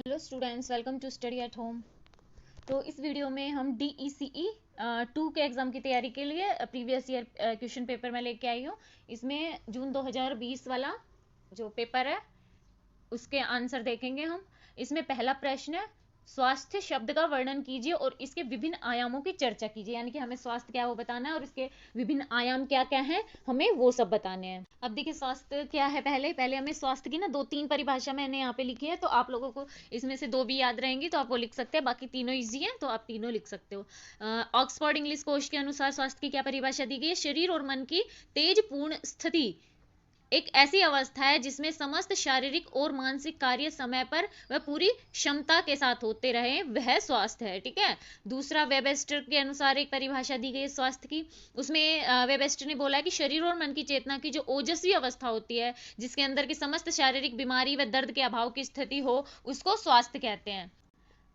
Hello students, welcome to study at home. तो इस video में हम DECE 2 के एग्ज़ाम की तैयारी के लिए प्रीवियस ईयर क्वेश्चन पेपर में लेके आई हूँ। इसमें जून 2020 वाला जो पेपर है उसके आंसर देखेंगे हम। इसमें पहला प्रश्न है, स्वास्थ्य शब्द का वर्णन कीजिए और इसके विभिन्न आयामों की चर्चा कीजिए। यानी कि हमें स्वास्थ्य क्या है वो बताना है और इसके विभिन्न आयाम क्या क्या हैं हमें वो सब बताने हैं। अब देखिए स्वास्थ्य क्या है, पहले पहले हमें स्वास्थ्य की ना दो तीन परिभाषा मैंने यहाँ पे लिखी है, तो आप लोगों को इसमें से दो भी याद रहेंगी तो आप वो लिख सकते हैं, बाकी तीनों इजी हैं तो आप तीनों लिख सकते हो। ऑक्सफोर्ड इंग्लिश कोश के अनुसार स्वास्थ्य की क्या परिभाषा दी गई है? शरीर और मन की तेजपूर्ण स्थिति एक ऐसी अवस्था है जिसमें समस्त शारीरिक और मानसिक कार्य समय पर वह पूरी क्षमता के साथ होते रहे, वह स्वास्थ्य है। ठीक है। दूसरा, वेबस्टर के अनुसार एक परिभाषा दी गई है स्वास्थ्य की। उसमें वेबस्टर ने बोला है कि शरीर और मन की चेतना की जो ओजस्वी अवस्था होती है, जिसके अंदर की समस्त शारीरिक बीमारी व दर्द के अभाव की स्थिति हो, उसको स्वास्थ्य कहते हैं।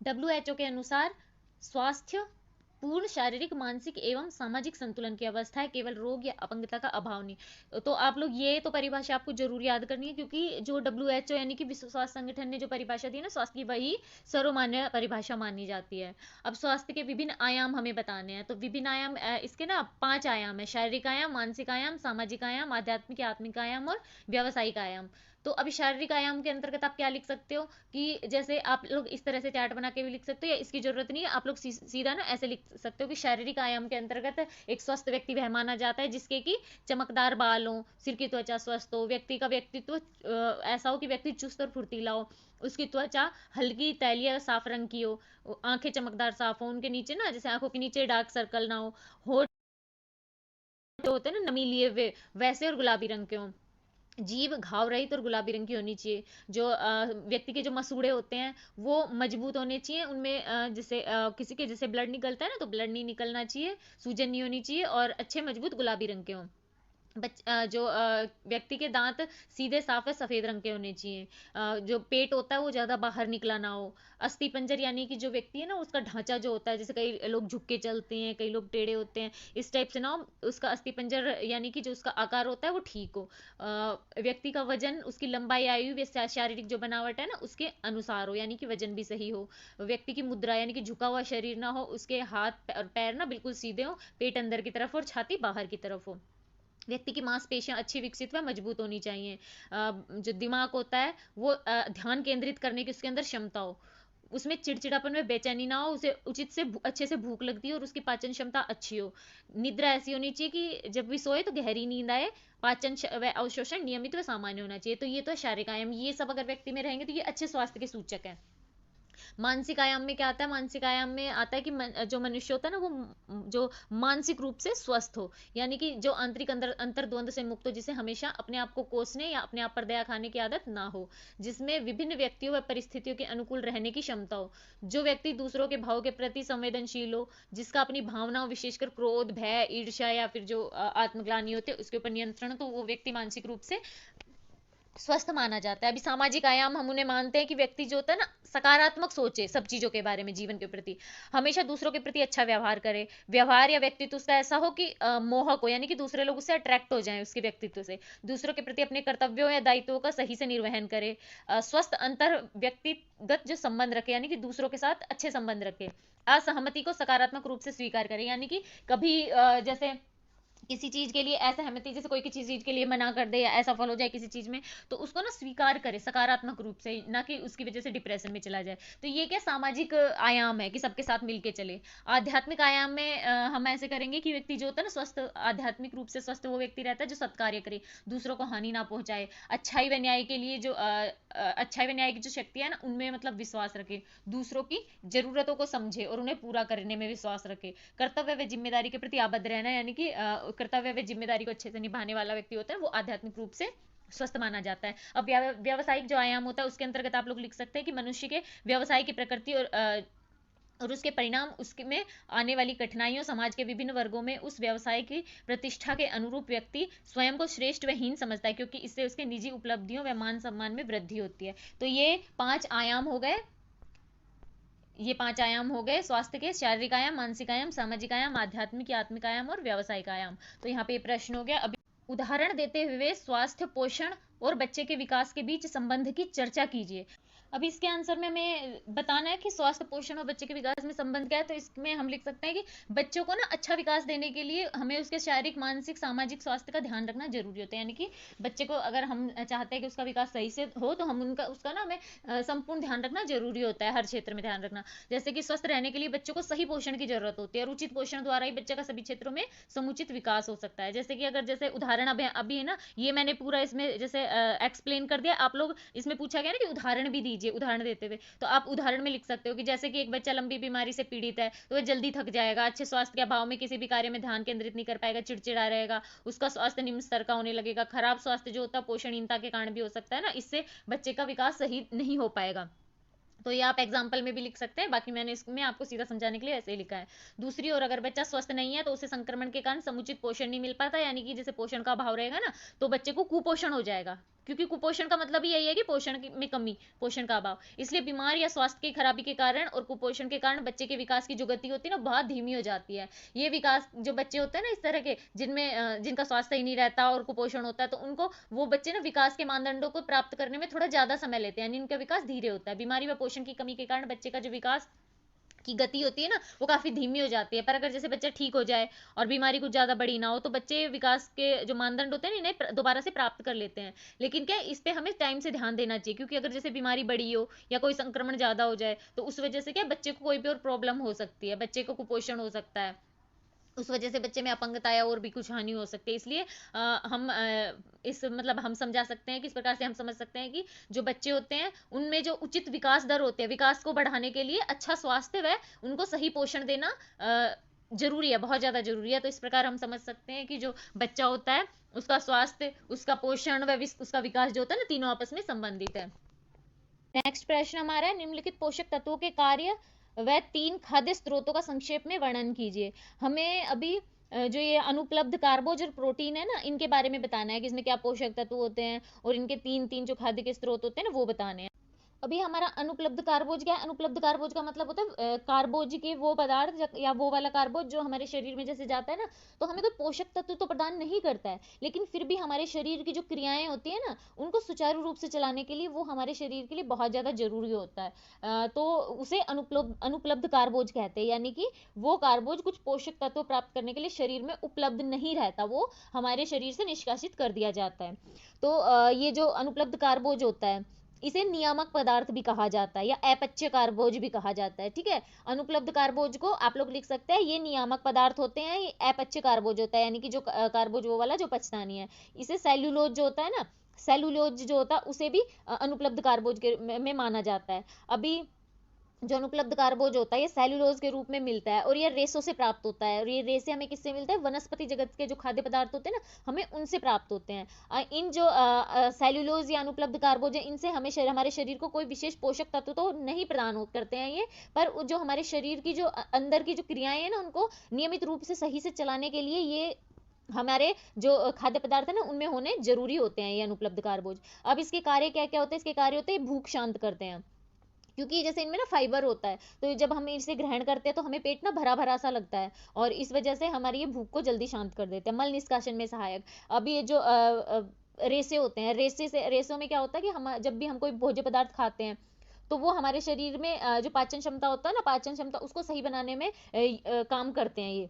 WHO के अनुसार स्वास्थ्य पूर्ण शारीरिक, मानसिक एवं सामाजिक संतुलन की अवस्था है, केवल रोग या अपंगता का अभाव नहीं। तो आप लोग ये तो परिभाषा आपको जरूर याद करनी है, क्योंकि जो WHO यानी कि विश्व स्वास्थ्य संगठन ने जो परिभाषा दी ना स्वास्थ्य की, वही सर्वमान्य परिभाषा मानी जाती है। अब स्वास्थ्य के विभिन्न आयाम हमें बताने हैं। तो विभिन्न आयाम इसके ना 5 आयाम है: शारीरिक आयाम, मानसिक आयाम, सामाजिक आयाम, आध्यात्मिक आत्मिक आयाम और व्यावसायिक आयाम। तो अभी शारीरिक आयाम के अंतर्गत आप क्या लिख सकते हो कि जैसे आप लोग इस तरह से चार्ट बना के भी लिख सकते हो, या इसकी जरूरत नहीं है, आप लोग सीधा ना ऐसे लिख सकते हो कि शारीरिक आयाम के अंतर्गत एक स्वस्थ व्यक्ति वह माना जाता है जिसके कि चमकदार बाल हो, सिर की त्वचा स्वस्थ हो, व्यक्ति का व्यक्तित्व ऐसा हो कि व्यक्ति चुस्त और फुर्तीला हो, उसकी त्वचा हल्की तैलीय साफ रंग की हो, आंखें चमकदार साफ हो, उनके नीचे ना जैसे आंखों के नीचे डार्क सर्कल ना हो, होठ जो होते हैं ना नमी लिए हुए वैसे और गुलाबी रंग के हों, जीभ घाव रहित और गुलाबी रंग की होनी चाहिए। जो व्यक्ति के जो मसूड़े होते हैं वो मजबूत होने चाहिए, उनमें जैसे किसी के जैसे ब्लड निकलता है ना, तो ब्लड नहीं निकलना चाहिए, सूजन नहीं होनी चाहिए और अच्छे मजबूत गुलाबी रंग के हों। जो व्यक्ति के दांत सीधे साफ है सफेद रंग के होने चाहिए। जो पेट होता है वो ज्यादा बाहर निकला ना हो। अस्थि पंजर यानी कि जो व्यक्ति है ना उसका ढांचा जो होता है, जैसे कई लोग झुक के चलते हैं, कई लोग टेढ़े होते हैं, इस टाइप से ना हो, उसका अस्थि पंजर यानी कि जो उसका आकार होता है वो ठीक हो। व्यक्ति का वजन उसकी लंबाई, आयु व शारीरिक जो बनावट है ना उसके अनुसार हो, यानी कि वजन भी सही हो। व्यक्ति की मुद्रा यानी कि झुका हुआ शरीर ना हो, उसके हाथ और पैर ना बिल्कुल सीधे हो, पेट अंदर की तरफ और छाती बाहर की तरफ हो। व्यक्ति की मांसपेशियां अच्छी विकसित व मजबूत होनी चाहिए। जो दिमाग होता है वो ध्यान केंद्रित करने की उसके अंदर क्षमता हो, उसमें चिड़चिड़ापन में बेचैनी ना हो, उसे उचित से अच्छे से भूख लगती है और उसकी पाचन क्षमता अच्छी हो। निद्रा ऐसी होनी चाहिए कि जब भी सोए तो गहरी नींद आए, पाचन व अवशोषण नियमित व सामान्य होना चाहिए। तो ये तो शारीरिक आयाम, ये सब अगर व्यक्ति में रहेंगे तो ये अच्छे स्वास्थ्य के सूचक है। मानसिक आयाम में क्या आता है? मानसिक आयाम में आता है कि जो मनुष्य होता है ना वो जो मानसिक रूप से स्वस्थ हो, यानी कि जो आंतरिक अंतर्द्वंद से मुक्त हो, जिसे हमेशा अपने आप को कोसने या अपने आप पर दया खाने की आदत ना हो, जिसमें विभिन्न व्यक्तियों व परिस्थितियों के अनुकूल रहने की क्षमता हो, जो व्यक्ति दूसरों के भाव के प्रति संवेदनशील हो, जिसका अपनी भावनाओं विशेषकर क्रोध, भय, ईर्ष्या या फिर जो आत्मग्लानि होते हैं उसके ऊपर नियंत्रण, तो वो व्यक्ति मानसिक रूप से स्वस्थ माना जाता है। अभी सामाजिक आयाम हम उन्हें मानते हैं कि व्यक्ति जो होता है ना सकारात्मक सोचे सब चीजों के बारे में, जीवन के प्रति हमेशा दूसरों के प्रति अच्छा व्यवहार करे, व्यवहार या व्यक्तित्व उसका ऐसा हो कि मोहक हो, यानी कि दूसरे लोग उससे अट्रैक्ट हो जाएं उसके व्यक्तित्व से, दूसरों के प्रति अपने कर्तव्यों या दायित्वों का सही से निर्वहन करे, स्वस्थ अंतर व्यक्तिगत जो संबंध रखे, यानी कि दूसरों के साथ अच्छे संबंध रखे, असहमति को सकारात्मक रूप से स्वीकार करे, यानी कि कभी जैसे किसी चीज के लिए असहमति, जैसे कोई किसी चीज के लिए मना कर दे या असफल हो जाए किसी चीज में, तो उसको ना स्वीकार करे सकारात्मक रूप से, ना कि उसकी वजह से डिप्रेशन में चला जाए। तो ये क्या सामाजिक आयाम है कि सबके साथ मिलके चले। आध्यात्मिक आयाम में हम ऐसे करेंगे कि व्यक्ति जो होता है ना स्वस्थ, आध्यात्मिक रूप से स्वस्थ वो व्यक्ति रहता है जो सत्कार्य करे, दूसरों को हानि ना पहुंचाए, अच्छाई व न्याय के लिए जो अच्छाई व न्याय की जो शक्ति है ना उनमें मतलब विश्वास रखे, दूसरों की जरूरतों को समझे और उन्हें पूरा करने में विश्वास रखे, कर्तव्य व जिम्मेदारी के प्रति आबद्ध रहना, यानी कि कर्तव्य व जिम्मेदारी को अच्छे से निभाने वाला व्यक्ति होता है वो आध्यात्मिक रूप से स्वस्थ माना जाता है। अब व्यावसायिक जो आयाम होता है उसके अंतर्गत आप लोग लिख सकते हैं कि मनुष्य के व्यवसाय की प्रकृति और उसके परिणाम, उसमें आने वाली कठिनाइयों, समाज के विभिन्न वर्गों में उस व्यवसाय की प्रतिष्ठा के अनुरूप व्यक्ति स्वयं को श्रेष्ठ व हीन समझता है, क्योंकि इससे उसके निजी उपलब्धियों व मान सम्मान में वृद्धि होती है। तो ये 5 आयाम हो गए, ये 5 आयाम हो गए स्वास्थ्य के: शारीरिक आयाम, मानसिक आयाम, सामाजिक आयाम, आध्यात्मिक या आत्मिक आयाम और व्यावसायिक आयाम। तो यहाँ पे प्रश्न हो गया। अभी उदाहरण देते हुए स्वास्थ्य, पोषण और बच्चे के विकास के बीच संबंध की चर्चा कीजिए। अभी इसके आंसर में हमें बताना है कि स्वास्थ्य, पोषण और बच्चे के विकास में संबंध क्या है। तो इसमें हम लिख सकते हैं कि बच्चों को ना अच्छा विकास देने के लिए हमें उसके शारीरिक, मानसिक, सामाजिक स्वास्थ्य का ध्यान रखना जरूरी होता है। यानी कि बच्चे को अगर हम चाहते हैं कि उसका विकास सही से हो, तो हम उसका ना हमें संपूर्ण ध्यान रखना जरूरी होता है, हर क्षेत्र में ध्यान रखना। जैसे कि स्वस्थ रहने के लिए बच्चों को सही पोषण की जरूरत होती है, और उचित पोषण द्वारा ही बच्चे का सभी क्षेत्रों में समुचित विकास हो सकता है। जैसे कि अगर जैसे उदाहरण अभी है ना, ये मैंने पूरा इसमें जैसे एक्सप्लेन कर दिया, आप लोग इसमें पूछा गया ना कि उदाहरण भी दीजिए, उदाहरण देते हुए, तो आप उदाहरण में लिख सकते हो कि जैसे कि एक बच्चा लंबी बीमारी से पीड़ित है, तो वह जल्दी थक जाएगा, अच्छे स्वास्थ्य के अभाव में किसी भी कार्य में ध्यान केंद्रित नहीं कर पाएगा, चिड़चिड़ा रहेगा, उसका स्वास्थ्य निम्न स्तर का होने लगेगा। खराब स्वास्थ्य जो होता है पोषणहीनता के कारण भी हो सकता है ना, इससे बच्चे का विकास सही नहीं हो पाएगा। तो ये आप एग्जाम्पल में भी लिख सकते हैं, बाकी मैंने इसमें आपको सीधा समझाने के लिए ऐसे ही लिखा है। दूसरी ओर अगर बच्चा स्वस्थ नहीं है, तो उसे संक्रमण के कारण समुचित पोषण नहीं मिल पाता, यानी कि जैसे पोषण का अभाव रहेगा ना, तो बच्चे को कुपोषण हो जाएगा, क्योंकि कुपोषण का मतलब ही यही है कि पोषण में कमी, पोषण का अभाव। इसलिए बीमार या स्वास्थ्य की खराबी के कारण और कुपोषण के कारण बच्चे के विकास की जो गति होती है ना, बहुत धीमी हो जाती है। ये विकास जो बच्चे होते हैं ना इस तरह के, जिनमें जिनका स्वास्थ्य ही नहीं रहता और कुपोषण होता है, तो उनको, वो बच्चे ना विकास के मानदंडों को प्राप्त करने में थोड़ा ज्यादा समय लेते हैं, यानी उनका विकास धीरे होता है। बीमारी व पोषण की कमी के कारण बच्चे का जो विकास की गति होती है ना, वो काफी धीमी हो जाती है। पर अगर जैसे बच्चा ठीक हो जाए और बीमारी कुछ ज्यादा बड़ी ना हो, तो बच्चे विकास के जो मानदंड होते हैं इन्हें दोबारा से प्राप्त कर लेते हैं। लेकिन क्या इस पे हमें टाइम से ध्यान देना चाहिए, क्योंकि अगर जैसे बीमारी बड़ी हो या कोई संक्रमण ज्यादा हो जाए, तो उस वजह से क्या बच्चे को कोई भी और प्रॉब्लम हो सकती है, बच्चे को कुपोषण हो सकता है, उस वजह से बच्चे में अपंगता या और भी कुछ हानि हो सकती है। इसलिए हम इस मतलब हम समझा सकते हैं कि इस प्रकार से हम समझ सकते हैं कि जो बच्चे होते हैं उनमें जो उचित विकास दर होते हैं, विकास को बढ़ाने के लिए अच्छा स्वास्थ्य व उनको सही पोषण देना जरूरी है, बहुत ज्यादा जरूरी है। तो इस प्रकार हम समझ सकते हैं कि जो बच्चा होता है उसका स्वास्थ्य, उसका पोषण व उसका विकास जो होता है ना, तीनों आपस में संबंधित है। नेक्स्ट प्रश्न हमारा है, निम्नलिखित पोषक तत्वों के कार्य व 3 खाद्य स्रोतों का संक्षेप में वर्णन कीजिए। हमें अभी जो ये अनुपलब्ध कार्बोज और प्रोटीन है ना, इनके बारे में बताना है कि इसमें क्या पोषक तत्व होते हैं, और इनके तीन तीन जो खाद्य के स्रोत होते हैं ना, वो बताने हैं। अभी हमारा अनुपलब्ध कार्बोज क्या है? अनुपलब्ध कार्बोज का मतलब होता है कार्बोज के वो पदार्थ या वो वाला कार्बोज जो हमारे शरीर में जैसे जाता है ना, तो हमें कोई पोषक तत्व तो प्रदान नहीं करता है, लेकिन फिर भी हमारे शरीर की जो क्रियाएं होती है ना, उनको सुचारू रूप से चलाने के लिए वो हमारे शरीर के लिए बहुत ज्यादा जरूरी होता है। तो उसे अनुपलब्ध अनुपलब्ध कार्बोज कहते हैं, यानी कि वो कार्बोज कुछ पोषक तत्व प्राप्त करने के लिए शरीर में उपलब्ध नहीं रहता, वो हमारे शरीर से निष्कासित कर दिया जाता है। तो ये जो अनुपलब्ध कार्बोज होता है, इसे नियामक पदार्थ भी कहा जाता है, या अपच्य कार्बोज भी कहा जाता है। ठीक है, अनुपलब्ध कार्बोज को आप लोग लिख सकते हैं, ये नियामक पदार्थ होते हैं, ये अपच्य कार्बोज होता है, यानी कि जो कार्बोज वो वाला जो पचता नहीं है। इसे सेल्यूलोज जो होता है ना, सेल्यूलोज जो होता है उसे भी अनुपलब्ध कार्बोज के में माना जाता है। अभी जो अनुपलब्ध कार्बोज होता है ये सेल्यूलोज के रूप में मिलता है, और ये रेसों से प्राप्त होता है, और ये रेसे हमें किससे मिलता है? वनस्पति जगत के जो खाद्य पदार्थ होते हैं ना, हमें उनसे प्राप्त होते हैं। इन जो सेल्यूलोज या अनुपलब्ध कार्बोज है, इनसे हमें हमारे शरीर को कोई विशेष पोषक तत्व तो नहीं प्रदान करते हैं ये, पर जो हमारे शरीर की जो अंदर की जो क्रियाएं हैं ना, उनको नियमित रूप से सही से चलाने के लिए ये हमारे जो खाद्य पदार्थ है ना, उनमें होने जरूरी होते हैं ये अनुपलब्ध कार्बोज। अब इसके कार्य क्या क्या होते हैं? इसके कार्य होते हैं भूख शांत करते हैं, क्योंकि जैसे इनमें ना फाइबर होता है, तो जब हम इसे ग्रहण करते हैं तो हमें पेट ना भरा भरा सा लगता है, और इस वजह से हमारी ये भूख को जल्दी शांत कर देते हैं। मल निष्कासन में सहायक। अब ये जो रेसे होते हैं, रेसों में क्या होता है कि हम जब भी हम कोई भोज्य पदार्थ खाते हैं, तो वो हमारे शरीर में जो पाचन क्षमता होता है ना, पाचन क्षमता उसको सही बनाने में काम करते हैं ये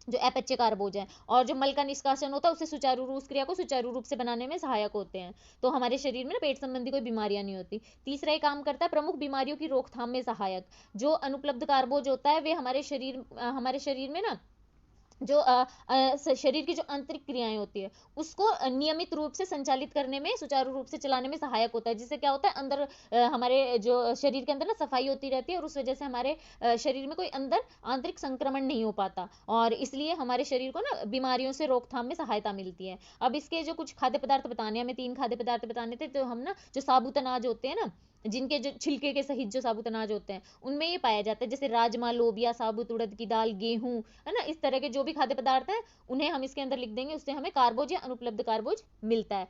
जो अपच्य कार्बोज है, और जो मल का निष्कासन होता है उसे सुचारू रूप, उस क्रिया को सुचारू रूप से बनाने में सहायक होते हैं। तो हमारे शरीर में ना पेट संबंधी कोई बीमारियां नहीं होती। तीसरा ये काम करता है प्रमुख बीमारियों की रोकथाम में सहायक। जो अनुपलब्ध कार्बोज होता है वे हमारे शरीर में ना जो शरीर की जो आंतरिक क्रियाएं होती है उसको नियमित रूप से संचालित करने में, सुचारू रूप से चलाने में सहायक होता है, जिससे क्या होता है अंदर हमारे जो शरीर के अंदर ना सफाई होती रहती है, और उस वजह से हमारे शरीर में कोई अंदर आंतरिक संक्रमण नहीं हो पाता, और इसलिए हमारे शरीर को ना बीमारियों से रोकथाम में सहायता मिलती है। अब इसके जो कुछ खाद्य पदार्थ बताने, हमें 3 खाद्य पदार्थ बताने थे, तो हम ना जो साबुत अनाज होते हैं ना, जिनके जो छिलके के सहित जो साबुत अनाज होते हैं, उनमें ये पाया जाता है, जैसे राजमा, लोबिया, साबुत उड़द की दाल, गेहूं, है ना, इस तरह के जो भी खाद्य पदार्थ हैं उन्हें हम इसके अंदर लिख देंगे, उससे हमें कार्बोज या अनुपलब्ध कार्बोज मिलता है।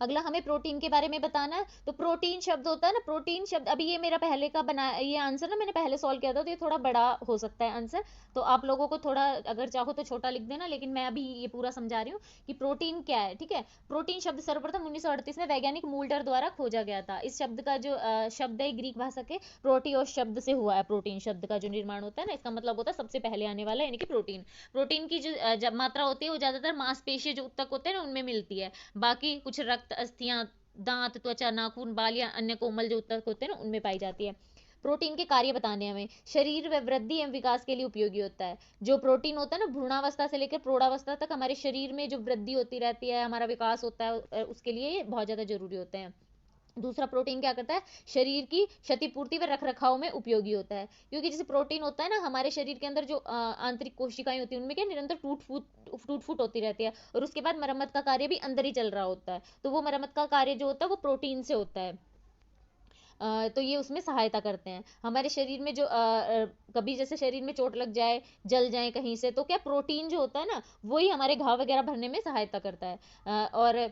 अगला हमें प्रोटीन के बारे में बताना है। तो प्रोटीन शब्द होता है ना, प्रोटीन शब्द, अभी ये मेरा पहले का बना, ये आंसर ना मैंने पहले सॉल्व किया था, तो ये थोड़ा बड़ा हो सकता है आंसर, तो आप लोगों को थोड़ा अगर चाहो तो छोटा लिख देना, लेकिन मैं अभी ये पूरा समझा रही हूँ कि प्रोटीन क्या है। ठीक है, प्रोटीन शब्द सर्वप्रथम 1938 में वैज्ञानिक मूल्डर द्वारा खोजा गया था। इस शब्द का जो शब्द है ग्रीक भाषा के प्रोटियोस शब्द से हुआ है। प्रोटीन शब्द का जो निर्माण होता है ना, इसका मतलब होता है सबसे पहले आने वाला, यानी कि प्रोटीन। प्रोटीन की जो मात्रा होती है वो ज्यादातर मांसपेशी जो उत्तक होते हैं ना उनमें मिलती है, बाकी कुछ रक्त, अस्थियां, दांत, त्वचा, नाखून, बाल या अन्य कोमल जो ऊतक होते हैं ना उनमें पाई जाती है। प्रोटीन के कार्य बताने हमें, शरीर व वृद्धि एवं विकास के लिए उपयोगी होता है। जो प्रोटीन होता है ना, भ्रूणावस्था से लेकर प्रौढ़ावस्था तक हमारे शरीर में जो वृद्धि होती रहती है, हमारा विकास होता है, उसके लिए ये बहुत ज्यादा जरूरी होते हैं। दूसरा, प्रोटीन क्या करता है, शरीर की क्षतिपूर्ति व रखरखाव में उपयोगी होता है, क्योंकि जैसे प्रोटीन होता है ना, हमारे शरीर के अंदर जो आंतरिक कोशिकाएं होती हैं उनमें क्या निरंतर टूट फूट होती रहती है, और उसके बाद मरम्मत का कार्य भी अंदर ही चल रहा होता है, तो वो मरम्मत का कार्य जो होता है वो प्रोटीन से होता है। तो ये उसमें सहायता करते हैं हमारे शरीर में जो कभी जैसे शरीर में चोट लग जाए, जल जाए कहीं से, तो क्या प्रोटीन जो होता है ना वही हमारे घाव वगैरह भरने में सहायता करता है। और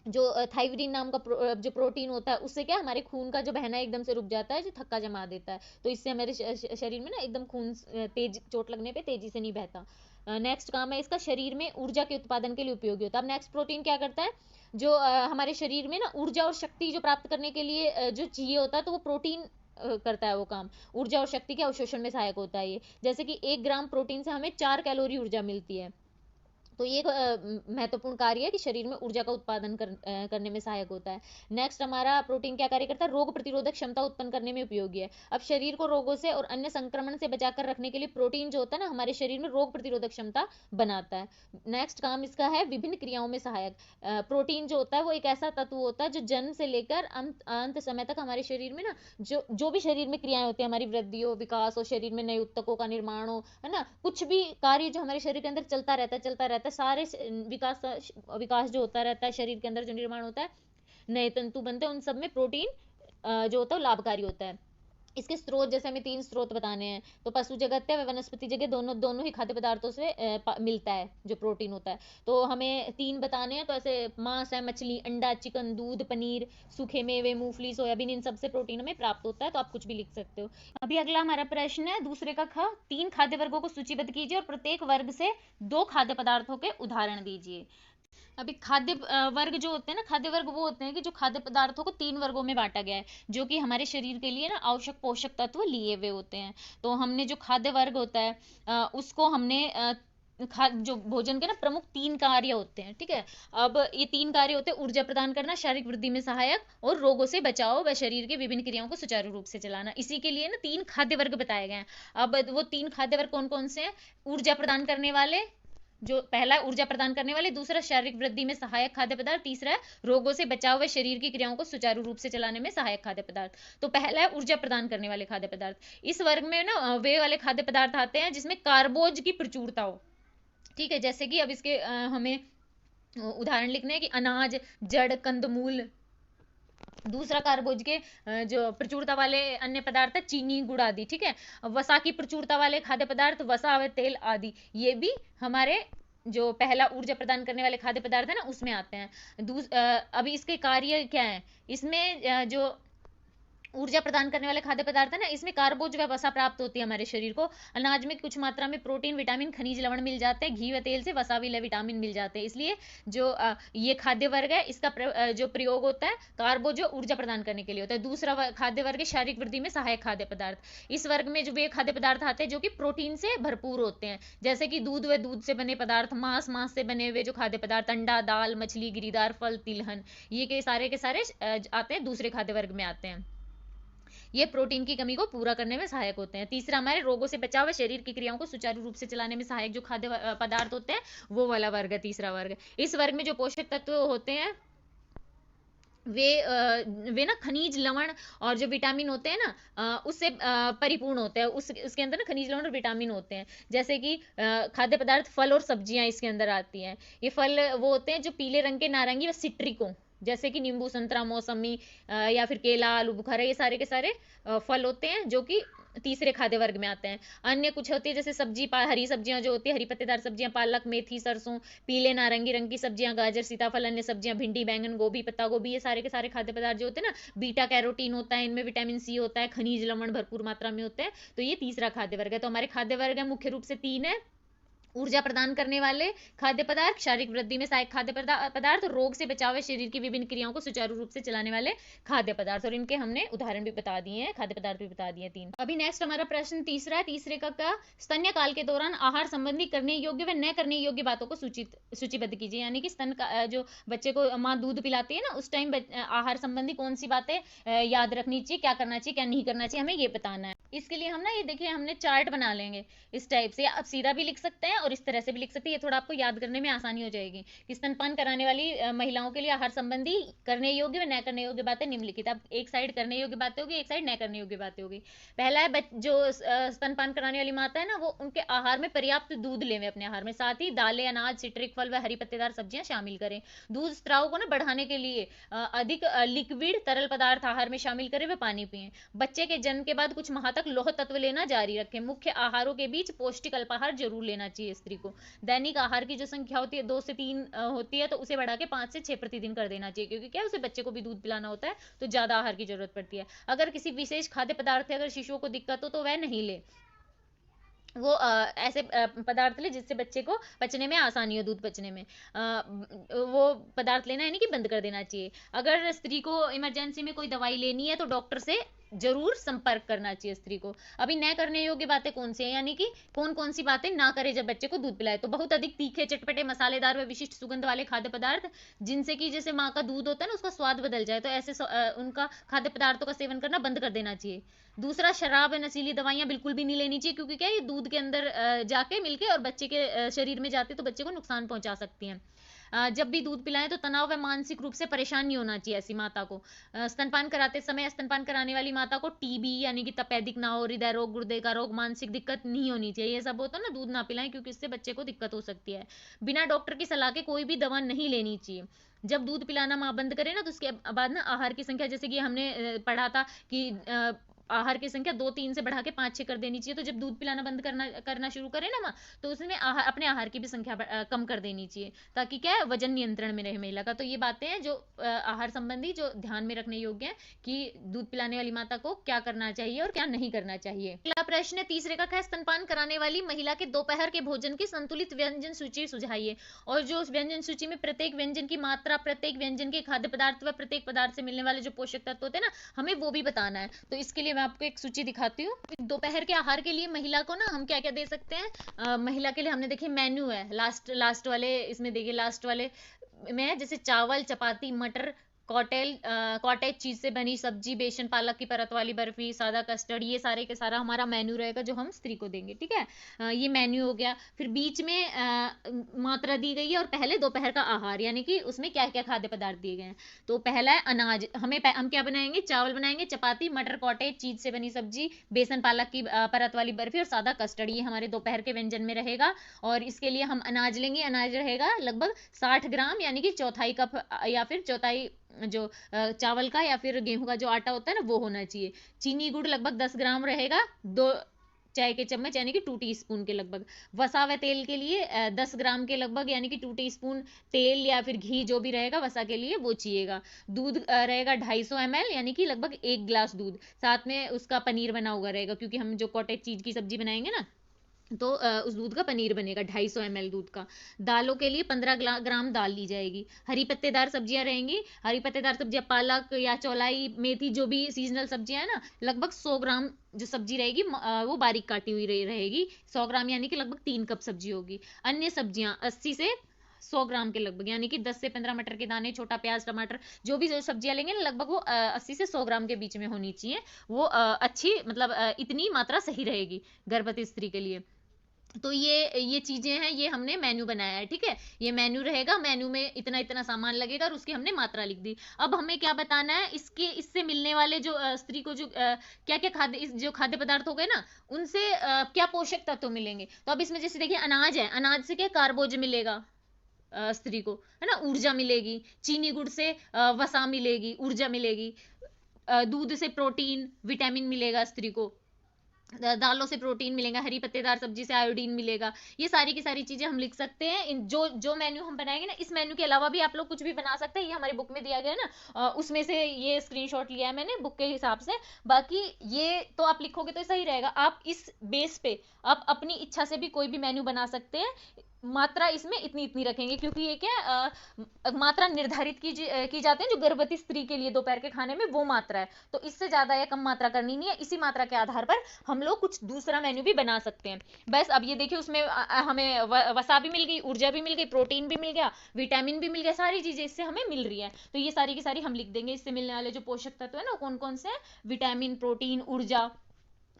जो थाइवरीन नाम का जो प्रोटीन होता है उससे क्या हमारे खून का जो बहना एकदम से रुक जाता है, जो थक्का जमा देता है, तो इससे हमारे शरीर में ना एकदम खून तेज, चोट लगने पे तेजी से नहीं बहता। नेक्स्ट काम है इसका, शरीर में ऊर्जा के उत्पादन के लिए उपयोगी होता है। अब नेक्स्ट, प्रोटीन क्या करता है, जो हमारे शरीर में ना ऊर्जा और शक्ति जो प्राप्त करने के लिए जो चाहिए होता है, तो वो प्रोटीन करता है वो काम। ऊर्जा और शक्ति के अवशोषण में सहायक होता है ये, जैसे कि 1 ग्राम प्रोटीन से हमें 4 कैलोरी ऊर्जा मिलती है, तो ये एक महत्वपूर्ण कार्य है कि शरीर में ऊर्जा का उत्पादन करने में सहायक होता है। नेक्स्ट, हमारा प्रोटीन क्या कार्य करता है, रोग प्रतिरोधक क्षमता उत्पन्न करने में उपयोगी है। अब शरीर को रोगों से और अन्य संक्रमण से बचाकर रखने के लिए प्रोटीन जो होता है ना हमारे शरीर में रोग प्रतिरोधक क्षमता बनाता है। नेक्स्ट काम इसका है, विभिन्न क्रियाओं में सहायक। प्रोटीन जो होता है वो एक ऐसा तत्व होता है जो जन्म से लेकर अंत समय तक हमारे शरीर में ना जो भी शरीर में क्रियाएं होती है, हमारी वृद्धि हो, विकास हो, शरीर में नए उत्तकों का निर्माण हो, है ना, कुछ भी कार्य जो हमारे शरीर के अंदर चलता रहता है, सारे विकास विकास जो होता रहता है शरीर के अंदर, जो निर्माण होता है, नए तंतु बनते हैं, उन सब में प्रोटीन जो होता है लाभकारी होता है। इसके स्रोत जैसे हमें 3 स्रोत बताने हैं, तो पशु जगत है, वनस्पति जगत, दोनों ही खाद्य पदार्थों से मिलता है जो प्रोटीन होता है। तो हमें 3 बताने हैं, तो ऐसे मांस है, मछली, अंडा, चिकन, दूध, पनीर, सूखे मेवे, मूंगफली, सोयाबीन, इन सब से प्रोटीन हमें प्राप्त होता है, तो आप कुछ भी लिख सकते हो। अभी अगला हमारा प्रश्न है दूसरे का ख, 3 खाद्य वर्गों को सूचीबद्ध कीजिए और प्रत्येक वर्ग से 2 खाद्य पदार्थों के उदाहरण दीजिए। अभी खाद्य वर्ग जो होते हैं ना, खाद्य वर्ग वो होते हैं कि जो खाद्य पदार्थों को 3 वर्गों में बांटा गया है, जो कि हमारे शरीर के लिए ना आवश्यक पोषक तत्व लिए हुए होते हैं। तो हमने जो खाद्य वर्ग होता है उसको हमने जो भोजन के ना प्रमुख 3 कार्य होते हैं, ठीक है। अब ये 3 कार्य होते हैं, ऊर्जा प्रदान करना, शारीरिक वृद्धि में सहायक, और रोगों से बचाव व शरीर के विभिन्न क्रियाओं को सुचारू रूप से चलाना। इसी के लिए ना 3 खाद्य वर्ग बताए गए हैं। अब वो 3 खाद्य वर्ग कौन कौन से हैं, ऊर्जा प्रदान करने वाले, जो पहला ऊर्जा प्रदान करने वाले, दूसरा शारीरिक वृद्धि में सहायक खाद्य पदार्थ, तीसरा है रोगों से बचाव व शरीर की क्रियाओं को सुचारू रूप से चलाने में सहायक खाद्य पदार्थ। तो पहला है ऊर्जा प्रदान करने वाले खाद्य पदार्थ। इस वर्ग में ना वे वाले खाद्य पदार्थ आते हैं जिसमें कार्बोज की प्रचुरता हो, ठीक है। जैसे कि अब इसके हमें उदाहरण लिखने हैं कि अनाज, जड़, कंदमूल। दूसरा कार्बोज के जो प्रचुरता वाले अन्य पदार्थ है, चीनी, गुड़ आदि, ठीक है। वसा की प्रचुरता वाले खाद्य पदार्थ, वसा व तेल आदि, ये भी हमारे जो पहला ऊर्जा प्रदान करने वाले खाद्य पदार्थ है ना उसमें आते हैं। अभी इसके कार्य क्या है, इसमें जो ऊर्जा प्रदान करने वाले खाद्य पदार्थ है ना, इसमें कार्बोज व वसा प्राप्त होती है हमारे शरीर को। अनाज में कुछ मात्रा में प्रोटीन, विटामिन, खनिज लवण मिल जाते हैं। घी व तेल से वसा व विटामिन मिल जाते हैं। इसलिए जो ये खाद्य वर्ग है इसका जो प्रयोग होता है, कार्बो जो ऊर्जा प्रदान करने के लिए होता है। दूसरा खाद्य वर्ग है शारीरिक वृद्धि में सहायक खाद्य पदार्थ। इस वर्ग में जो वे खाद्य पदार्थ आते हैं जो कि प्रोटीन से भरपूर होते हैं, जैसे कि दूध व दूध से बने पदार्थ, मांस से बने हुए जो खाद्य पदार्थ, अंडा, दाल, मछली, गिरीदार फल, तिलहन, ये के सारे आते हैं, दूसरे खाद्य वर्ग में आते हैं। ये प्रोटीन की कमी को पूरा करने में सहायक होते हैं। तीसरा, हमारे रोगों से बचाव व शरीर की क्रियाओं को सुचारू रूप से चलाने में सहायक जो खाद्य पदार्थ होते हैं, वो वाला वर्ग है, तीसरा वर्ग। इस वर्ग में जो पोषक तत्व होते हैं वे ना खनिज, लवण और जो विटामिन होते हैं ना उससे परिपूर्ण होते हैं। उसके अंदर ना खनिज, लवण और विटामिन होते हैं। जैसे कि खाद्य पदार्थ, फल और सब्जियां इसके अंदर आती हैं। ये फल वो होते हैं जो पीले रंग के, नारंगी व सिट्रिको, जैसे कि नींबू, संतरा, मौसमी या फिर केला, आलू बुखारा, ये सारे के सारे फल होते हैं जो कि तीसरे खाद्य वर्ग में आते हैं। अन्य कुछ होती है जैसे सब्जी, हरी सब्जियां जो होती है, हरी पत्तेदार सब्जियां, पालक, मेथी, सरसों, पीले नारंगी रंग की सब्जियां, गाजर, सीताफल, अन्य सब्जियां, भिंडी, बैंगन, गोभी, पत्ता गोभी, ये सारे के सारे खाद्य पदार्थ जो होते हैं ना, बीटा कैरोटीन होता है इनमें, विटामिन सी होता है, खनिज लवण भरपूर मात्रा में होते हैं। तो ये तीसरा खाद्य वर्ग है। तो हमारे खाद्य वर्ग है मुख्य रूप से 3 है: ऊर्जा प्रदान करने वाले खाद्य पदार्थ, शारीरिक वृद्धि में सहायक खाद्य पदार्थ, रोग से बचाव, शरीर की विभिन्न क्रियाओं को सुचारू रूप से चलाने वाले खाद्य पदार्थ। और इनके हमने उदाहरण भी बता दिए हैं, खाद्य पदार्थ भी बता दिए हैं 3। अभी नेक्स्ट हमारा प्रश्न तीसरा है। तीसरे का स्तन्य काल के दौरान आहार संबंधी करने योग्य व न करने योग्य बातों को सूचीबद्ध कीजिए। यानी कि स्तन का जो बच्चे को माँ दूध पिलाती है ना, उस टाइम आहार संबंधी कौन सी बातें याद रखनी चाहिए, क्या करना चाहिए, क्या नहीं करना चाहिए, हमें ये बताना है। इसके लिए हम ना ये देखिए हमने चार्ट बना लेंगे इस टाइप से। आप सीधा भी लिख सकते हैं और इस तरह से भी लिख सकते हैं, ये थोड़ा आपको याद करने में आसानी हो जाएगी। कि स्तनपान कराने वाली महिलाओं के लिए आहार संबंधी करने योग्य व न करने योग्य बातें निम्नलिखित। अब एक साइड करने योग्य बातें होगी, एक साइड न करने योग्य बातें होगी। पहला है जो स्तनपान कराने वाली माता है ना, वो उनके आहार में पर्याप्त दूध लेवे अपने आहार में, साथ ही दालें, अनाज, सिट्रिक फल व हरी पत्तेदार सब्जियां शामिल करें। दूध स्त्राव को ना बढ़ाने के लिए अधिक लिक्विड तरल पदार्थ आहार में शामिल करें व पानी पिए। बच्चे के जन्म के बाद कुछ माह तक लौह तत्व लेना जारी रखें। मुख्य आहारों के बीच पौष्टिक अल्पाहार जरूर लेना चाहिए स्त्री को। दैनिक आहार की जो संख्या होती है 2 से 3 होती है, तो उसे बढ़ा के 5 से 6 प्रतिदिन कर देना चाहिए, क्योंकि क्या उसे बच्चे को भी दूध पिलाना होता है तो ज्यादा आहार की जरूरत पड़ती है। अगर किसी विशेष खाद्य पदार्थ अगर शिशुओं को दिक्कत हो तो वह नहीं ले, वो ऐसे पदार्थ ले जिससे बच्चे को पचने में आसानी हो, दूध पचने में वो पदार्थ लेना यानी कि बंद कर देना चाहिए। अगर स्त्री को इमरजेंसी में कोई दवाई लेनी है तो डॉक्टर से जरूर संपर्क करना चाहिए स्त्री को। अभी न करने योग्य बातें कौन सी है, यानी कि कौन कौन सी बातें ना करे जब बच्चे को दूध पिलाए। तो बहुत अधिक तीखे, चटपटे, मसालेदार व विशिष्ट सुगंध वाले खाद्य पदार्थ जिनसे कि जैसे माँ का दूध होता है ना उसका स्वाद बदल जाए, तो ऐसे उनका खाद्य पदार्थों का सेवन करना बंद कर देना चाहिए। दूसरा, शराब या नशीली दवाइयां बिल्कुल भी नहीं लेनी चाहिए, क्योंकि क्या ये दूध के अंदर जाके मिलके और बच्चे के शरीर में जाती है तो बच्चे को नुकसान पहुंचा सकती हैं। जब भी दूध पिलाएं तो तनाव व मानसिक रूप से परेशान नहीं होना चाहिए ऐसी माता को। स्तनपान कराते समय स्तनपान कराने वाली माता को टीबी यानी कि तपेदिक ना हो, हृदय रोग, गुर्दे का रोग, मानसिक दिक्कत नहीं होनी चाहिए। ये सब होता है ना, दूध ना पिलाएं क्योंकि इससे बच्चे को दिक्कत हो सकती है। बिना डॉक्टर की सलाह के कोई भी दवा नहीं लेनी चाहिए। जब दूध पिलाना माँ बंद करे ना, तो उसके बाद ना आहार की संख्या, जैसे कि हमने पढ़ा था कि आहार की संख्या 2-3 से बढ़ा के 5-6 कर देनी चाहिए। तो जब दूध पिलाना बंद करना शुरू करे ना माँ, तो उसमें अपने आहार की भी संख्या कम कर देनी चाहिए, ताकि क्या है वजन नियंत्रण में रहे महिला का। तो ये बातें हैं जो आहार संबंधी जो ध्यान में रखने योग्य है कि दूध पिलाने वाली माता को क्या करना चाहिए और क्या नहीं करना चाहिए। अगला प्रश्न तीसरे का है, स्तनपान कराने वाली महिला के दोपहर के भोजन की संतुलित व्यंजन सूची सुझाइए। और जो उस व्यंजन सूची में प्रत्येक व्यंजन की मात्रा, प्रत्येक व्यंजन के खाद्य पदार्थ व प्रत्येक पदार्थ से मिलने वाले जो पोषक तत्व होते हैं ना, हमें वो भी बताना है। तो इसके लिए मैं आपको एक सूची दिखाती हूँ। दोपहर के आहार के लिए महिला को ना हम क्या क्या दे सकते हैं। महिला के लिए हमने देखिए मेन्यू है, लास्ट वाले इसमें देखिए, लास्ट वाले में जैसे चावल, चपाती, मटर, कॉटेज चीज से बनी सब्जी, बेसन, पालक की परत वाली बर्फी, सादा कस्टर्ड, ये सारे के सारा हमारा मेन्यू रहेगा जो हम स्त्री को देंगे। ठीक है, ये मेन्यू हो गया। फिर बीच में मात्रा दी गई है और पहले दोपहर का आहार यानी कि उसमें क्या क्या खाद्य पदार्थ दिए गए हैं। तो पहला है अनाज, हम क्या बनाएंगे, चावल बनाएंगे, चपाती, मटर, कॉटेज चीज से बनी सब्जी, बेसन, पालक की परत वाली बर्फी और सादा कस्टर्ड, ये हमारे दोपहर के व्यंजन में रहेगा। और इसके लिए हम अनाज लेंगे, अनाज रहेगा लगभग 60 ग्राम यानी कि चौथाई कप या फिर चौथाई जो चावल का या फिर गेहूं का जो आटा होता है ना, वो होना चाहिए। चीनी गुड़ लगभग 10 ग्राम रहेगा, 2 चाय के चम्मच यानी कि 2 टीस्पून के लगभग। वसा व तेल के लिए 10 ग्राम के लगभग यानी कि 2 टीस्पून तेल या फिर घी जो भी रहेगा वसा के लिए वो चाहिएगा। दूध रहेगा 250 ml यानी कि लगभग 1 गिलास दूध, साथ में उसका पनीर बना हुआ रहेगा, क्योंकि हम जो कॉटेज चीज की सब्जी बनाएंगे ना, तो उस दूध का पनीर बनेगा 250 ml दूध का। दालों के लिए 15 ग्राम दाल ली जाएगी। हरी पत्तेदार सब्जियां रहेंगी, हरी पत्तेदार सब्जियां पालक या चौलाई, मेथी, जो भी सीजनल सब्जियां है ना, लगभग 100 ग्राम जो सब्जी रहेगी वो बारीक काटी हुई रहेगी। 100 ग्राम यानी कि लगभग 3 कप सब्जी होगी। अन्य सब्जियां 80 से 100 ग्राम के लगभग यानी कि 10 से 15 मटर के दाने, छोटा प्याज, टमाटर, जो भी जो सब्जियां लेंगे ना, लगभग वो 80 से 100 ग्राम के बीच में होनी चाहिए। वो अच्छी मतलब इतनी मात्रा सही रहेगी गर्भवती स्त्री के लिए। तो ये चीजें हैं, ये हमने मेन्यू बनाया है। ठीक है, ये मेन्यू रहेगा, मेन्यू में इतना इतना सामान लगेगा और उसकी हमने मात्रा लिख दी। अब हमें क्या बताना है, इससे मिलने वाले जो स्त्री को जो क्या क्या जो खाद्य पदार्थ हो गए ना, उनसे क्या पोषक तत्व मिलेंगे। तो अब इसमें जैसे देखिए अनाज है, अनाज से क्या कार्बोज मिलेगा, स्त्री को, है ना, ऊर्जा मिलेगी। चीनी गुड़ से वसा मिलेगी, ऊर्जा मिलेगी। दूध से प्रोटीन विटामिन मिलेगा स्त्री को। दालों से प्रोटीन मिलेगा, हरी पत्तेदार सब्जी से आयोडीन मिलेगा। ये सारी की सारी चीजें हम लिख सकते हैं। जो जो मेन्यू हम बनाएंगे ना, इस मेन्यू के अलावा भी आप लोग कुछ भी बना सकते हैं। ये हमारी बुक में दिया गया है ना, उसमें से ये स्क्रीनशॉट लिया है मैंने बुक के हिसाब से। बाकी ये तो आप लिखोगे तो सही रहेगा। आप इस बेस पे आप अपनी इच्छा से भी कोई भी मेन्यू बना सकते हैं। मात्रा इसमें इतनी इतनी रखेंगे, क्योंकि ये क्या मात्रा निर्धारित की जाती है जो गर्भवती स्त्री के लिए दोपहर के खाने में, वो मात्रा है। तो इससे ज्यादा या कम मात्रा करनी नहीं है। इसी मात्रा के आधार पर हम लोग कुछ दूसरा मेन्यू भी बना सकते हैं। बस अब ये देखिए, उसमें हमें वसा भी मिल गई, ऊर्जा भी मिल गई, प्रोटीन भी मिल गया, विटामिन भी मिल गया, सारी चीजें इससे हमें मिल रही है। तो ये सारी की सारी हम लिख देंगे। इससे मिलने वाले जो पोषक तत्व है ना, कौन कौन से, विटामिन, प्रोटीन, ऊर्जा।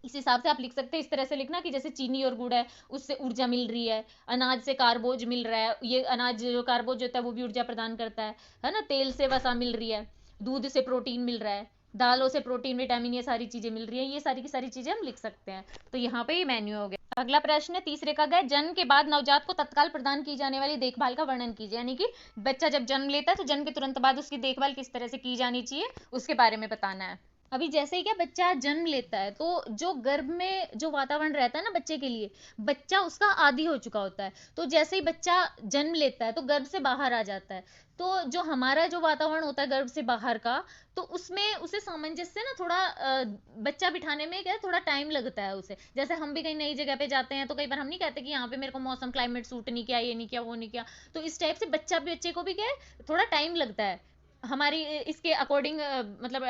इस हिसाब से आप लिख सकते हैं। इस तरह से लिखना कि जैसे चीनी और गुड़ है, उससे ऊर्जा मिल रही है। अनाज से कार्बोज मिल रहा है, ये अनाज जो कार्बोज होता है वो भी ऊर्जा प्रदान करता है ना। तेल से वसा मिल रही है, दूध से प्रोटीन मिल रहा है, दालों से प्रोटीन विटामिन, ये सारी चीजें मिल रही है। ये सारी की सारी चीजें हम लिख सकते हैं। तो यहाँ पे ये मेन्यू हो गया। अगला प्रश्न है तीसरे का, गए जन्म के बाद नवजात को तत्काल प्रदान की जाने वाली देखभाल का वर्णन कीजिए। यानी कि बच्चा जब जन्म लेता है तो जन्म के तुरंत बाद उसकी देखभाल किस तरह से की जानी चाहिए, उसके बारे में बताना है। अभी जैसे ही क्या बच्चा जन्म लेता है, तो जो गर्भ में जो वातावरण रहता है ना बच्चे के लिए, बच्चा उसका आदी हो चुका होता है। तो जैसे ही बच्चा जन्म लेता है तो गर्भ से बाहर आ जाता है। तो जो हमारा जो वातावरण होता है गर्भ से बाहर का, तो उसमें उसे सामंजस्य से ना थोड़ा बच्चा बिठाने में क्या थोड़ा टाइम लगता है उसे। जैसे हम भी कहीं नई जगह पे जाते हैं तो कई बार हम नहीं कहते कि यहाँ पे मेरे को मौसम क्लाइमेट सूट नहीं किया, ये नहीं किया, वो नहीं किया। तो इस टाइप से बच्चे को भी क्या है, थोड़ा टाइम लगता है हमारी इसके अकॉर्डिंग, मतलब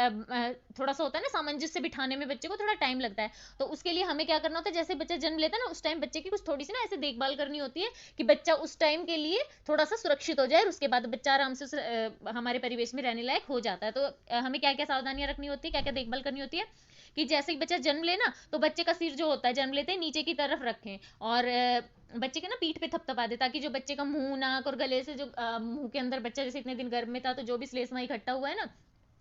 थोड़ा सा होता है ना, सामंजस्य से बिठाने में बच्चे को थोड़ा टाइम लगता है। तो उसके लिए हमें क्या करना होता है, जैसे बच्चा जन्म लेता है ना, उस टाइम बच्चे की कुछ थोड़ी सी ना ऐसे देखभाल करनी होती है कि बच्चा उस टाइम के लिए थोड़ा सा सुरक्षित हो जाए, और उसके बाद बच्चा आराम से हमारे परिवेश में रहने लायक हो जाता है। तो हमें क्या क्या सावधानियां रखनी होती है, क्या क्या देखभाल करनी होती है, कि जैसे ही बच्चा जन्म लेना, तो बच्चे का सिर जो होता है जन्म लेते ही नीचे की तरफ रखें, और बच्चे के ना पीठ पे थपथपा दे, ताकि जो बच्चे का मुंह, नाक और गले से जो मुंह के अंदर बच्चा जैसे इतने दिन गर्भ में था तो जो भी श्लेष्मा इकट्ठा हुआ है ना,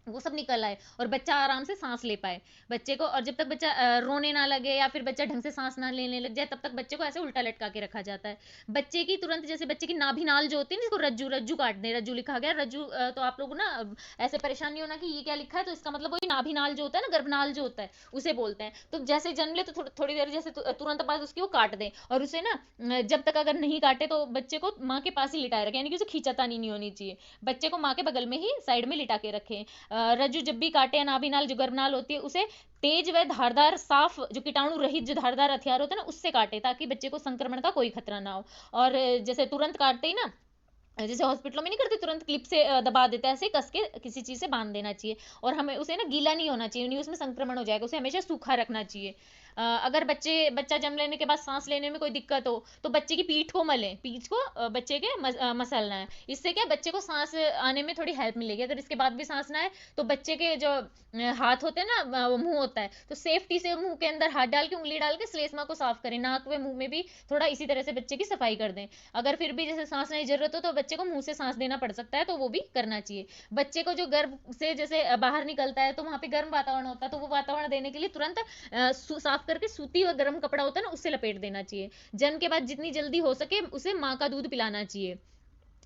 वो सब निकल आए और बच्चा आराम से सांस ले पाए बच्चे को। और जब तक बच्चा रोने ना लगे या फिर बच्चा ढंग से सांस ना लेने लग जाए, तब तक बच्चे को ऐसे उल्टा लटका के रखा जाता है। बच्चे की तुरंत, जैसे बच्चे की नाभि नाल जो होती है, जिसको रज्जू रज्जू काट दे, रज्जू लिखा गया रज्जू, तो आप लोग ना ऐसे परेशान नहीं होना कि ये क्या लिखा है, तो इसका मतलब वही नाभि नाल जो होता है ना, गर्भनाल जो होता है, उसे बोलते हैं। तो जैसे जन्म ले तो थोड़ी देर जैसे तुरंत बाद उसकी वो काट दें, और उसे ना जब तक अगर नहीं काटे तो बच्चे को माँ के पास ही लिटाए रखें, यानी कि उसे खींचातानी नहीं होनी चाहिए। बच्चे को माँ के बगल में ही साइड में लिटा के रखें। रज्जु जब भी काटे, नाभिनाल जो गर्भनाल होती है, उसे तेज व धारदार, साफ, जो कीटाणु रहित जो धारदार हथियार होता है ना, उससे काटे, ताकि बच्चे को संक्रमण का कोई खतरा ना हो। और जैसे तुरंत काटते ही ना, जैसे हॉस्पिटलों में नहीं करते, तुरंत क्लिप से दबा देते हैं, ऐसे कस के किसी चीज से बांध देना चाहिए। और हमें उसे ना गीला नहीं होना चाहिए, नहीं उसमें संक्रमण हो जाएगा, उसे हमेशा सूखा रखना चाहिए। अगर बच्चा जन्म लेने के बाद सांस लेने में कोई दिक्कत हो, तो बच्चे की पीठ को मलें, पीठ को बच्चे के मसलना है। इससे क्या बच्चे को सांस आने में थोड़ी हेल्प मिलेगी। अगर इसके बाद भी सांस ना आए, तो बच्चे के जो हाथ होते हैं ना, वो मुंह होता है, तो सेफ्टी से मुंह के अंदर हाथ डाल के, उंगली डाल के श्लेष्मा को साफ करें। नाक व मुंह में भी थोड़ा इसी तरह से बच्चे की सफाई कर दें। अगर फिर भी जैसे सांस नहीं जरूरत हो, तो बच्चे को मुंह से सांस देना पड़ सकता है, तो वो भी करना चाहिए। बच्चे को जो गर्भ से जैसे बाहर निकलता है, तो वहां पे गर्म वातावरण होता है, तो वो वातावरण देने के लिए तुरंत साफ करके सूती और गर्म कपड़ा होता है ना, उससे लपेट देना चाहिए। जन्म के बाद जितनी जल्दी हो सके उसे माँ का दूध पिलाना चाहिए।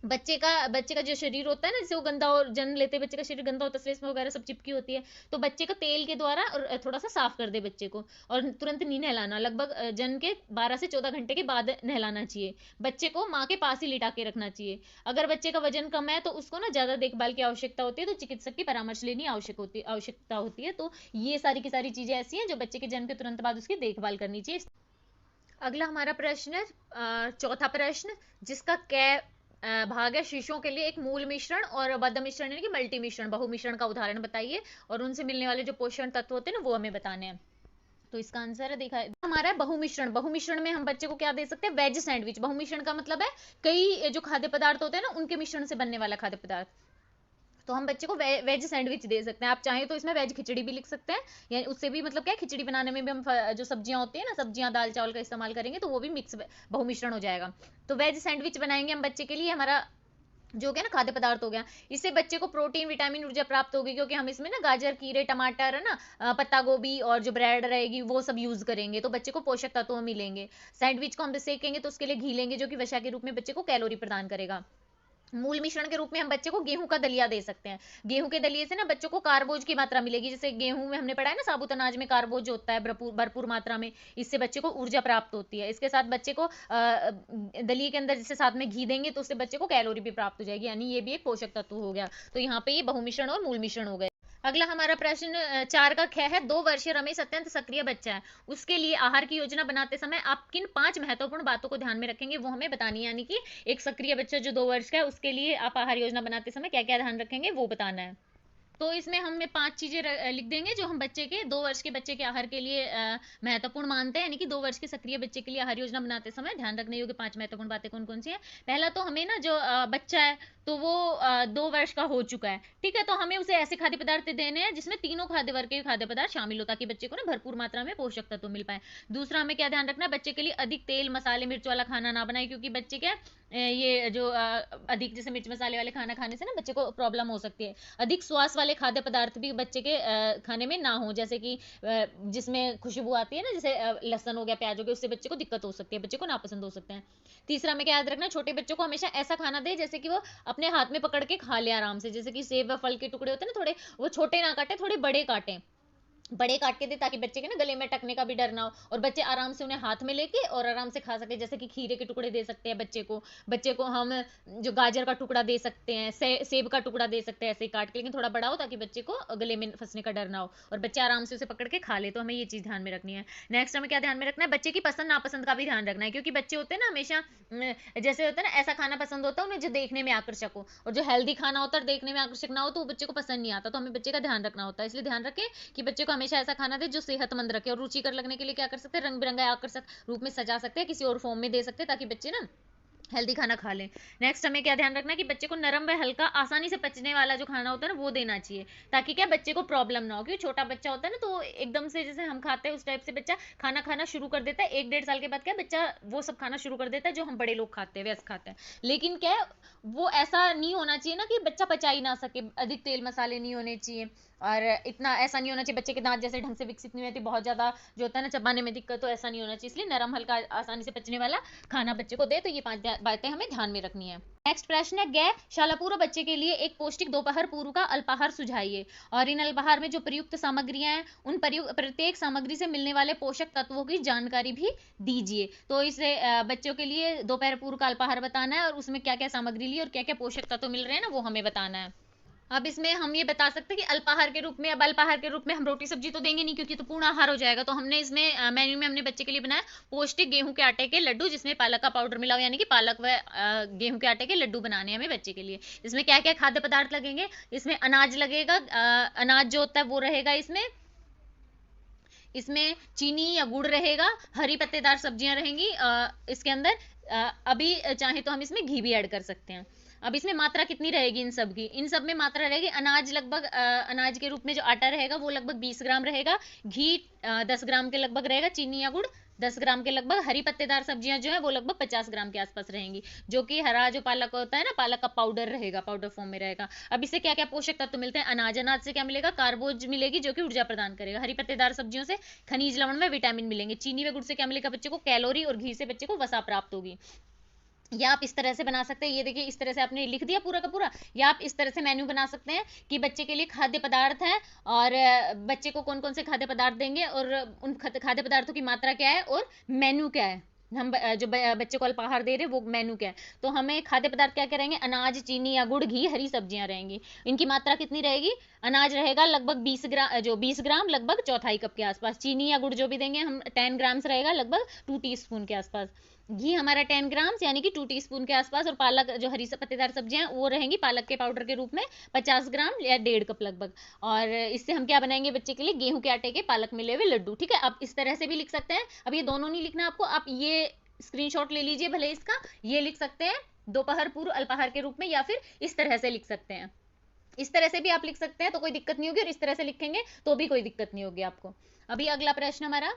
बच्चे का जो शरीर होता है ना, जैसे वो गंदा, और जन्म लेते बच्चे का शरीर गंदा होता है, श्लेष्मा वगैरह सब चिपकी होती है, तो बच्चे को तेल के द्वारा और थोड़ा सा साफ कर दे बच्चे को। और तुरंत नहीं नहलाना, लगभग जन्म के 12 से 14 घंटे के बाद नहलाना चाहिए। बच्चे को माँ के पास ही लिटा के रखना चाहिए। अगर बच्चे का वजन कम है, तो उसको ना ज्यादा देखभाल की आवश्यकता होती है, तो चिकित्सक की परामर्श लेनी आवश्यकता होती है। तो ये सारी की सारी चीजें ऐसी हैं जो बच्चे के जन्म के तुरंत बाद उसकी देखभाल करनी चाहिए। अगला हमारा प्रश्न है चौथा प्रश्न, जिसका कै भाग है, शिशुओं के लिए एक मूल मिश्रण और बद्ध मिश्रण, यानी कि मल्टी मिश्रण, बहु मिश्रण का उदाहरण बताइए, और उनसे मिलने वाले जो पोषण तत्व होते हैं ना, वो हमें बताने हैं। तो इसका आंसर है, देखा हमारा है बहुमिश्रण। बहुमिश्रण में हम बच्चे को क्या दे सकते हैं, वेज सैंडविच। बहुमिश्रण का मतलब है कई जो खाद्य पदार्थ होते हैं ना, उनके मिश्रण से बनने वाला खाद्य पदार्थ। तो हम बच्चे को वेज सैंडविच दे सकते हैं। आप चाहें तो इसमें वेज खिचड़ी भी लिख सकते हैं, यानी उससे भी मतलब क्या है, खिचड़ी बनाने में भी हम जो सब्जियां होती है ना, सब्जियां दाल चावल का इस्तेमाल करेंगे, तो वो भी मिक्स बहुमिश्रण हो जाएगा। तो वेज सैंडविच बनाएंगे हम बच्चे के लिए। हमारा जो कि ना खाद्य पदार्थ हो गया। इससे बच्चे को प्रोटीन विटामिन ऊर्जा प्राप्त होगी, क्योंकि हम इसमें ना गाजर खीरे टमाटर है ना, पत्ता गोभी और जो ब्रेड रहेगी वो सब यूज करेंगे, तो बच्चे को पोषक तत्व मिलेंगे। सैंडविच को हम सेकेंगे तो उसके लिए घी लेंगे, जो कि वसा के रूप में बच्चे को कैलोरी प्रदान करेगा। मूल मिश्रण के रूप में हम बच्चे को गेहूं का दलिया दे सकते हैं। गेहूं के दलिए से ना बच्चों को कार्बोज की मात्रा मिलेगी, जैसे गेहूं में हमने पढ़ा है ना, साबुत अनाज में कार्बोज होता है भरपूर भरपूर मात्रा में, इससे बच्चे को ऊर्जा प्राप्त होती है। इसके साथ बच्चे को दलिए के अंदर जैसे साथ में घी देंगे तो उससे बच्चे को कैलोरी भी प्राप्त हो जाएगी, यानी ये भी एक पोषक तत्व हो गया। तो यहाँ पे ये बहुमिश्रण और मूल मिश्रण हो गए। अगला हमारा प्रश्न 4 का ख है। 2 वर्षीय रमेश अत्यंत सक्रिय बच्चा है, उसके लिए आहार की योजना बनाते समय आप किन 5 महत्वपूर्ण बातों को ध्यान में रखेंगे, वो हमें बतानी है। यानी कि एक सक्रिय बच्चा जो 2 वर्ष का है, उसके लिए आप आहार योजना बनाते समय क्या क्या ध्यान रखेंगे वो बताना है। तो इसमें हमें 5 चीजें लिख देंगे जो हम बच्चे के 2 वर्ष के बच्चे के आहार के लिए महत्वपूर्ण मानते हैं, यानी कि 2 वर्ष के सक्रिय बच्चे के लिए आहार योजना बनाते समय ध्यान रखने योग्य 5 महत्वपूर्ण बातें कौन कौन सी है। पहला तो हमें ना, जो बच्चा है तो वो 2 वर्ष का हो चुका है, ठीक है, तो हमें उसे ऐसे खाद्य पदार्थ देने हैं जिसमें तीनों खाद्य वर्ग के खाद्य पदार्थ शामिल हो, ताकि बच्चे को ना भरपूर मात्रा में पोषक तत्व मिल पाए। दूसरा, हमें क्या ध्यान रखना है, बच्चे के लिए अधिक तेल मसाले मिर्च वाला खाना ना बनाए, क्योंकि बच्चे क्या ये जो अधिक जैसे मिर्च मसाले वाले खाना खाने से ना बच्चे को प्रॉब्लम हो सकती है। अधिक स्वाद वाले खाद्य पदार्थ भी बच्चे के खाने में ना हो, जैसे कि जिसमें खुशबू आती है ना, जैसे लहसुन हो गया प्याज हो गया, उससे बच्चे को दिक्कत हो सकती है, बच्चे को नापसंद हो सकते हैं। तीसरा में क्या याद रखना, छोटे बच्चों को हमेशा ऐसा खाना दे जैसे कि वो अपने हाथ में पकड़ के खा ले आराम से, जैसे कि सेब व फल के टुकड़े होते हैं ना, थोड़े वो छोटे ना काटे, थोड़े बड़े काटें, बड़े काट के दे, ताकि बच्चे के ना गले में टकने का भी डर ना हो, और बच्चे आराम से उन्हें हाथ में लेके और आराम से खा सके। जैसे कि खीरे के टुकड़े दे सकते हैं बच्चे को हम जो गाजर का टुकड़ा दे सकते हैं, सेब का टुकड़ा दे सकते हैं, ऐसे ही काट के, लेकिन थोड़ा बड़ा हो ताकि बच्चे को गले में फंसने का डर ना हो और बच्चे आराम से उसे पकड़ के खा ले। तो हमें ये चीज ध्यान में रखनी है। नेक्स्ट हमें क्या ध्यान में रखना है, बच्चे की पसंद नापसंद का भी ध्यान रखना है, क्योंकि बच्चे होते हैं ना हमेशा जैसे होता है ना, ऐसा खाना पसंद होता है उन्हें जो देखने में आकर्षक हो, और जो हेल्दी खाना होता है देखने में आकर्षक ना हो तो वो बच्चे को पसंद नहीं आता। तो हमें बच्चे का ध्यान रखना होता है, इसलिए ध्यान रखें कि बच्चे को हमेशा ऐसा खाना दे जो सेहतमंद रखे। और रुचिकर लगने के लिए क्या कर सकते हैं, रंग बिरंगा आकर्षक रूप में सजा सकते हैं, किसी और फॉर्म में दे सकते हैं, ताकि बच्चे ना हेल्दी खाना खा लें। नेक्स्ट हमें क्या ध्यान रखना है कि बच्चे को नरम व हल्का आसानी से पचने वाला जो खाना होता है ना वो देना चाहिए, ताकि क्या बच्चे को प्रॉब्लम ना हो, क्योंकि छोटा बच्चा होता है ना तो एकदम से जैसे हम खाते हैं उस टाइप से बच्चा खाना खाना शुरू कर देता है। 1 डेढ़ साल के बाद क्या बच्चा वो सब खाना शुरू कर देता है जो हम बड़े लोग खाते हैं, वैसे खाते हैं। लेकिन क्या है, वो ऐसा नहीं होना चाहिए ना कि बच्चा पचा ही ना सके, अधिक तेल मसाले नहीं होने चाहिए, और इतना ऐसा नहीं होना चाहिए बच्चे के दांत जैसे ढंग से विकसित नहीं होती, बहुत ज्यादा जो होता है ना चबाने में दिक्कत, तो ऐसा नहीं होना चाहिए। इसलिए नरम हल्का आसानी से पचने वाला खाना बच्चे को दे। तो ये 5 बातें हमें ध्यान में रखनी है। नेक्स्ट प्रश्न है, गै शालापूर्व बच्चे के लिए एक पौष्टिक दोपहर पूर्व का अल्पाहार सुझाइए, और इन अल्पाहार में जो प्रयुक्त सामग्रियां हैं उन प्रत्येक सामग्री से मिलने वाले पोषक तत्वों की जानकारी भी दीजिए। तो इसे बच्चों के लिए दोपहर पूर्व का अल्पाहार बताना है, और उसमें क्या क्या सामग्री ली और क्या क्या पोषक तत्व मिल रहे हैं ना वो हमें बताना है। अब इसमें हम ये बता सकते हैं कि अल्पाहार के रूप में, अब अल्पाहार के रूप में हम रोटी सब्जी तो देंगे नहीं, क्योंकि तो पूर्ण आहार हो जाएगा। तो हमने इसमें मेन्यू में हमने बच्चे के लिए बनाया पौष्टिक गेहूं के आटे के लड्डू, जिसमें पालक का पाउडर मिला हो, यानी कि पालक व गेहूं के आटे के लड्डू बनाने हैं हमें बच्चे के लिए। इसमें क्या क्या खाद्य पदार्थ लगेंगे, इसमें अनाज लगेगा, अनाज जो होता है वो रहेगा इसमें, इसमें चीनी या गुड़ रहेगा, हरी पत्तेदार सब्जियां रहेंगी इसके अंदर। अभी चाहे तो हम इसमें घी भी ऐड कर सकते हैं। अब इसमें मात्रा कितनी रहेगी इन सब की, इन सब में मात्रा रहेगी, अनाज लगभग अनाज के रूप में जो आटा रहेगा वो लगभग 20 ग्राम रहेगा, घी 10 ग्राम के लगभग रहेगा, चीनी या गुड़ 10 ग्राम के लगभग, हरी पत्तेदार सब्जियां जो है वो लगभग 50 ग्राम के आसपास रहेंगी, जो कि हरा जो पालक होता है ना, पालक का पाउडर रहेगा, पाउडर फॉर्म में रहेगा। अब इससे क्या क्या पोषक तत्व मिलते हैं, अनाज से क्या मिलेगा, कार्बोज मिलेगी जो कि ऊर्जा प्रदान करेगा, हरी पत्तेदार सब्जियों से खनिज लवण व विटामिन मिलेंगे, चीनी व गुड़ से क्या मिलेगा बच्चे को कैलोरी, और घी से बच्चे को वसा प्राप्त होगी। या आप इस तरह से बना सकते हैं, ये देखिए इस तरह से आपने लिख दिया पूरा का पूरा, या आप इस तरह से मेन्यू बना सकते हैं कि बच्चे के लिए खाद्य पदार्थ है, और बच्चे को कौन कौन से खाद्य पदार्थ देंगे, और उन खाद्य पदार्थों की मात्रा क्या है, और मेन्यू क्या है, हम जो बच्चे को अल्पाहार दे रहे हैं वो मेन्यू क्या है। तो हमें खाद्य पदार्थ क्या क्या रहेंगे, अनाज चीनी या गुड़ घी हरी सब्जियां रहेंगी। इनकी मात्रा कितनी रहेगी, अनाज रहेगा लगभग 20 ग्राम, जो 20 ग्राम लगभग चौथाई कप के आसपास, चीनी या गुड़ जो भी देंगे हम 10 ग्राम्स रहेगा लगभग 2 टीस्पून के आसपास, घी हमारा 10 ग्राम्स यानी कि 2 टीस्पून के आसपास, और पालक जो हरी पत्तेदार सब्जियां वो रहेंगी पालक के पाउडर के रूप में 50 ग्राम या 1.5 कप लगभग। और इससे हम क्या बनाएंगे बच्चे के लिए, गेहूं के आटे के पालक मिले हुए लड्डू, ठीक है। आप इस तरह से भी लिख सकते हैं, अब ये दोनों नहीं लिखना आपको, आप ये स्क्रीनशॉट ले लीजिए भले इसका, ये लिख सकते हैं दोपहर पूर्व अल्पाहार के रूप में, या फिर इस तरह से लिख सकते हैं, इस तरह से भी आप लिख सकते हैं तो कोई दिक्कत नहीं होगी, और इस तरह से लिखेंगे तो भी कोई दिक्कत नहीं होगी आपको। अभी अगला प्रश्न हमारा,